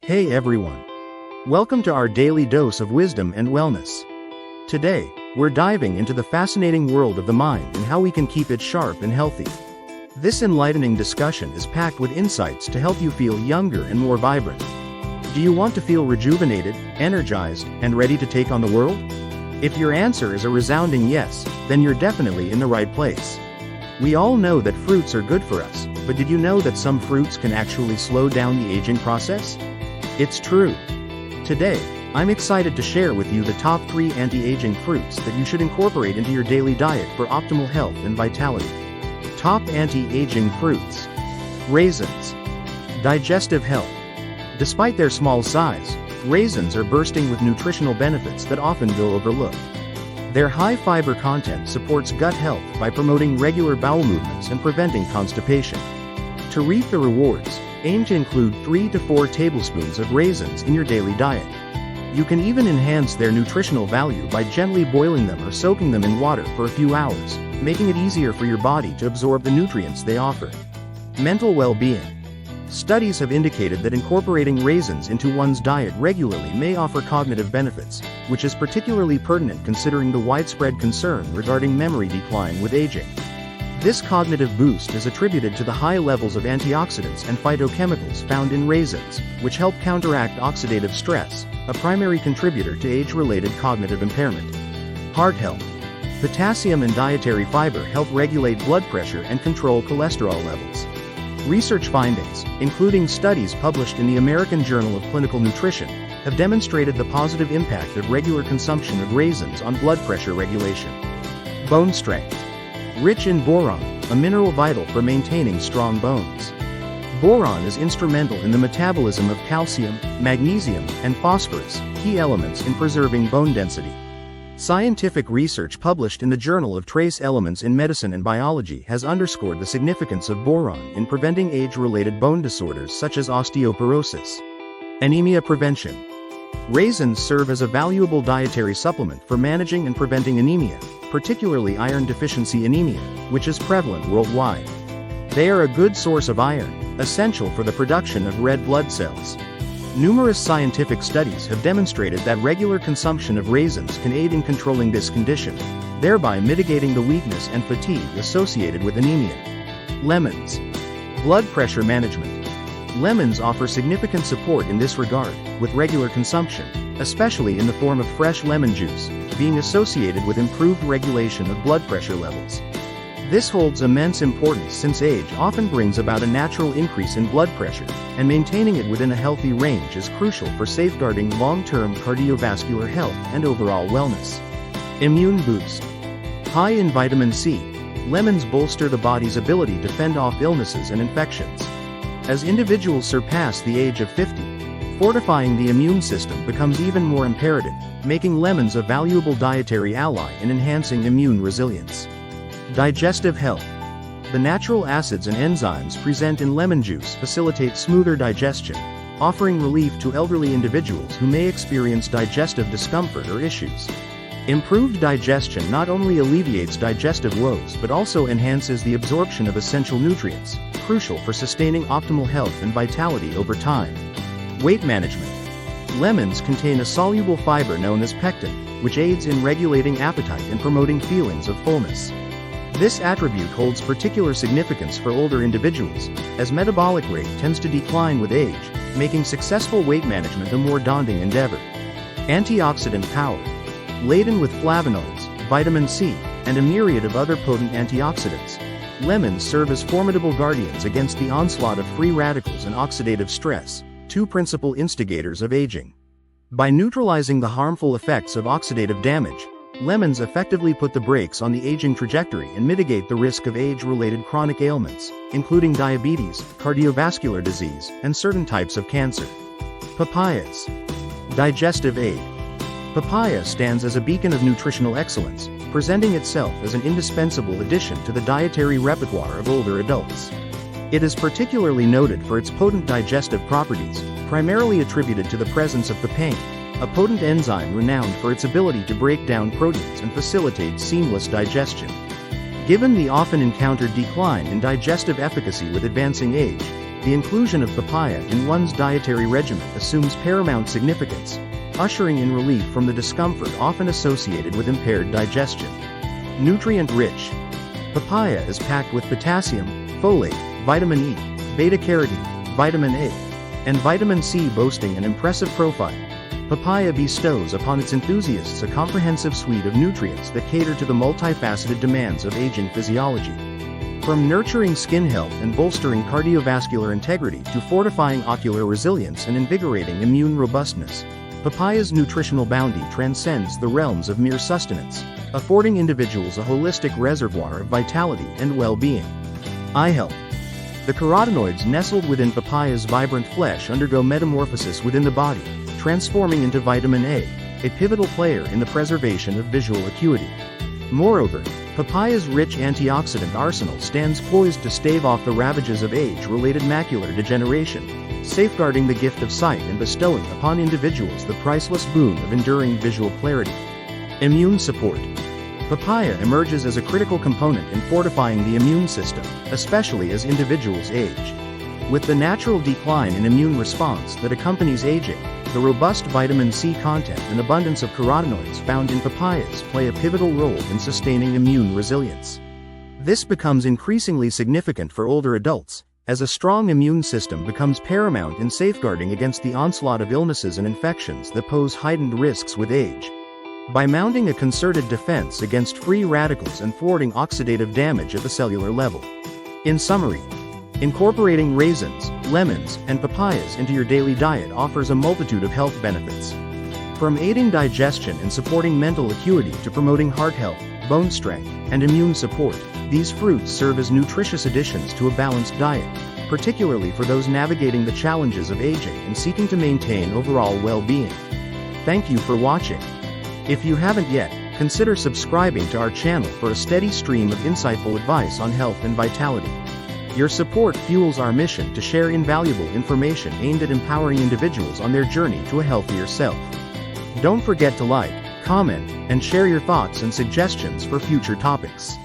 Hey everyone. Welcome to our daily dose of wisdom and wellness. Today, we're diving into the fascinating world of the mind and how we can keep it sharp and healthy. This enlightening discussion is packed with insights to help you feel younger and more vibrant. Do you want to feel rejuvenated, energized, and ready to take on the world? If your answer is a resounding yes, then you're definitely in the right place. We all know that fruits are good for us, but did you know that some fruits can actually slow down the aging process? It's true. Today, I'm excited to share with you the top 3 anti-aging fruits that you should incorporate into your daily diet for optimal health and vitality. Top anti-aging fruits. Raisins. Digestive health. Despite their small size, raisins are bursting with nutritional benefits that often go overlooked. Their high fiber content supports gut health by promoting regular bowel movements and preventing constipation. To reap the rewards, aim to include 3 to 4 tablespoons of raisins in your daily diet. You can even enhance their nutritional value by gently boiling them or soaking them in water for a few hours, making it easier for your body to absorb the nutrients they offer. Mental well-being. Studies have indicated that incorporating raisins into one's diet regularly may offer cognitive benefits, which is particularly pertinent considering the widespread concern regarding memory decline with aging. This cognitive boost is attributed to the high levels of antioxidants and phytochemicals found in raisins, which help counteract oxidative stress, a primary contributor to age-related cognitive impairment. Heart health. Potassium and dietary fiber help regulate blood pressure and control cholesterol levels. Research findings, including studies published in the American Journal of Clinical Nutrition, have demonstrated the positive impact of regular consumption of raisins on blood pressure regulation. Bone strength. Rich in boron, a mineral vital for maintaining strong bones. Boron is instrumental in the metabolism of calcium, magnesium, and phosphorus, key elements in preserving bone density. Scientific research published in the Journal of Trace Elements in Medicine and Biology has underscored the significance of boron in preventing age-related bone disorders such as osteoporosis. Anemia prevention. Raisins serve as a valuable dietary supplement for managing and preventing anemia, particularly iron deficiency anemia, which is prevalent worldwide. They are a good source of iron, essential for the production of red blood cells. Numerous scientific studies have demonstrated that regular consumption of raisins can aid in controlling this condition, thereby mitigating the weakness and fatigue associated with anemia. Lemons. Blood pressure management. Lemons offer significant support in this regard, with regular consumption, especially in the form of fresh lemon juice, being associated with improved regulation of blood pressure levels. This holds immense importance since age often brings about a natural increase in blood pressure, and maintaining it within a healthy range is crucial for safeguarding long-term cardiovascular health and overall wellness. Immune boost. High in vitamin C, lemons bolster the body's ability to fend off illnesses and infections. As individuals surpass the age of 50, fortifying the immune system becomes even more imperative, making lemons a valuable dietary ally in enhancing immune resilience. Digestive health. The natural acids and enzymes present in lemon juice facilitate smoother digestion, offering relief to elderly individuals who may experience digestive discomfort or issues. Improved digestion not only alleviates digestive woes but also enhances the absorption of essential nutrients, crucial for sustaining optimal health and vitality over time. Weight management. Lemons contain a soluble fiber known as pectin, which aids in regulating appetite and promoting feelings of fullness. This attribute holds particular significance for older individuals, as metabolic rate tends to decline with age, making successful weight management a more daunting endeavor. Antioxidant power. Laden with flavonoids, vitamin C, and a myriad of other potent antioxidants, lemons serve as formidable guardians against the onslaught of free radicals and oxidative stress, two principal instigators of aging. By neutralizing the harmful effects of oxidative damage, lemons effectively put the brakes on the aging trajectory and mitigate the risk of age-related chronic ailments, including diabetes, cardiovascular disease, and certain types of cancer. Papayas. Digestive aid. Papaya stands as a beacon of nutritional excellence, presenting itself as an indispensable addition to the dietary repertoire of older adults. It is particularly noted for its potent digestive properties, primarily attributed to the presence of papain, a potent enzyme renowned for its ability to break down proteins and facilitate seamless digestion. Given the often encountered decline in digestive efficacy with advancing age, the inclusion of papaya in one's dietary regimen assumes paramount significance, ushering in relief from the discomfort often associated with impaired digestion. Nutrient-rich. Papaya is packed with potassium, folate, vitamin E, beta-carotene, vitamin A, and vitamin C, boasting an impressive profile. Papaya bestows upon its enthusiasts a comprehensive suite of nutrients that cater to the multifaceted demands of aging physiology. From nurturing skin health and bolstering cardiovascular integrity to fortifying ocular resilience and invigorating immune robustness, papaya's nutritional bounty transcends the realms of mere sustenance, affording individuals a holistic reservoir of vitality and well-being. Eye health. The carotenoids nestled within papaya's vibrant flesh undergo metamorphosis within the body, transforming into vitamin A, a pivotal player in the preservation of visual acuity. Moreover, papaya's rich antioxidant arsenal stands poised to stave off the ravages of age-related macular degeneration, safeguarding the gift of sight and bestowing upon individuals the priceless boon of enduring visual clarity. Immune support. Papaya emerges as a critical component in fortifying the immune system, especially as individuals age. With the natural decline in immune response that accompanies aging, the robust vitamin C content and abundance of carotenoids found in papayas play a pivotal role in sustaining immune resilience. This becomes increasingly significant for older adults, as a strong immune system becomes paramount in safeguarding against the onslaught of illnesses and infections that pose heightened risks with age. By mounting a concerted defense against free radicals and thwarting oxidative damage at the cellular level. In summary, incorporating raisins, lemons, and papayas into your daily diet offers a multitude of health benefits. From aiding digestion and supporting mental acuity to promoting heart health, bone strength, and immune support, these fruits serve as nutritious additions to a balanced diet, particularly for those navigating the challenges of aging and seeking to maintain overall well-being. Thank you for watching. If you haven't yet, consider subscribing to our channel for a steady stream of insightful advice on health and vitality. Your support fuels our mission to share invaluable information aimed at empowering individuals on their journey to a healthier self. Don't forget to like, comment, and share your thoughts and suggestions for future topics.